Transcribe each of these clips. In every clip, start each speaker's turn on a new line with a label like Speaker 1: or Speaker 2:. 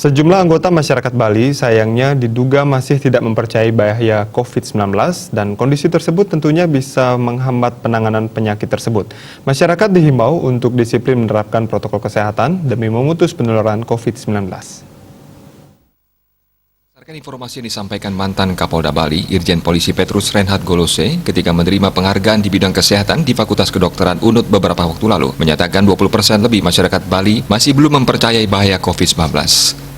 Speaker 1: Sejumlah anggota masyarakat Bali sayangnya diduga masih tidak mempercayai bahaya COVID-19 dan kondisi tersebut tentunya bisa menghambat penanganan penyakit tersebut. Masyarakat dihimbau untuk disiplin menerapkan protokol kesehatan demi memutus penularan COVID-19.
Speaker 2: Berdasarkan informasi yang disampaikan mantan Kapolda Bali, Irjen Polisi Petrus Reinhard Golose, ketika menerima penghargaan di bidang kesehatan di Fakultas Kedokteran UNUD beberapa waktu lalu, menyatakan 20% lebih masyarakat Bali masih belum mempercayai bahaya COVID-19.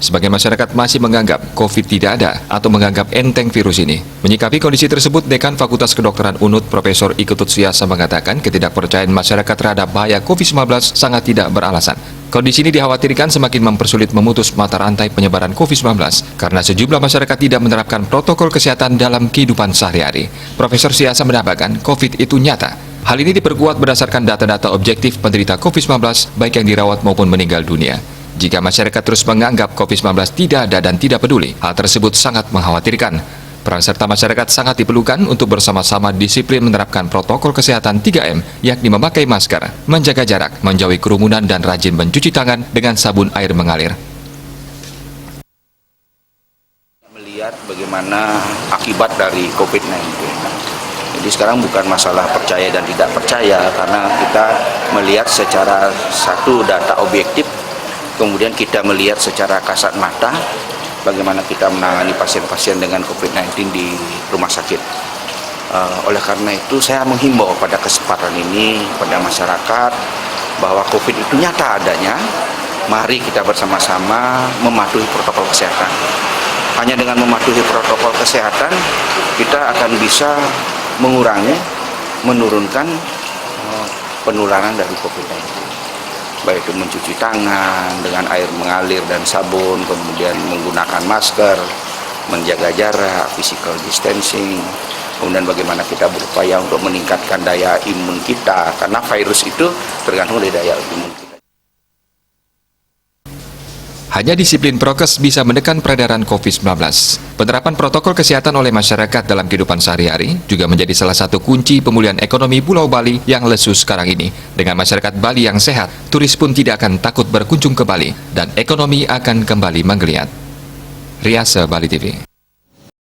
Speaker 2: Sebagian masyarakat masih menganggap COVID tidak ada atau menganggap enteng virus ini. Menyikapi kondisi tersebut, Dekan Fakultas Kedokteran UNUD Profesor Iketut Suryasa mengatakan ketidakpercayaan masyarakat terhadap bahaya COVID-19 sangat tidak beralasan. Kondisi ini dikhawatirkan semakin mempersulit memutus mata rantai penyebaran COVID-19 karena sejumlah masyarakat tidak menerapkan protokol kesehatan dalam kehidupan sehari-hari. Profesor Suryasa menambahkan COVID itu nyata. Hal ini diperkuat berdasarkan data-data objektif penderita COVID-19 baik yang dirawat maupun meninggal dunia. Jika masyarakat terus menganggap COVID-19 tidak ada dan tidak peduli, hal tersebut sangat mengkhawatirkan. Peran serta masyarakat sangat diperlukan untuk bersama-sama disiplin menerapkan protokol kesehatan 3M, yakni memakai masker, menjaga jarak, menjauhi kerumunan, dan rajin mencuci tangan dengan sabun air mengalir.
Speaker 3: Melihat bagaimana akibat dari COVID-19. Jadi sekarang bukan masalah percaya dan tidak percaya, karena kita melihat secara satu data objektif, kemudian kita melihat secara kasat mata, bagaimana kita menangani pasien-pasien dengan COVID-19 di rumah sakit. Oleh karena itu saya menghimbau pada kesempatan ini pada masyarakat bahwa COVID itu nyata adanya. Mari kita bersama-sama mematuhi protokol kesehatan. Hanya dengan mematuhi protokol kesehatan kita akan bisa menurunkan penularan dari COVID-19. Baik itu mencuci tangan dengan air mengalir dan sabun, kemudian menggunakan masker, menjaga jarak, physical distancing, kemudian bagaimana kita berupaya untuk meningkatkan daya imun kita, karena virus itu tergantung dari daya imun kita.
Speaker 2: Hanya disiplin prokes bisa menekan peredaran COVID-19. Penerapan protokol kesehatan oleh masyarakat dalam kehidupan sehari-hari juga menjadi salah satu kunci pemulihan ekonomi Pulau Bali yang lesu sekarang ini. Dengan masyarakat Bali yang sehat, turis pun tidak akan takut berkunjung ke Bali dan ekonomi akan kembali menggeliat. Riasa Bali TV.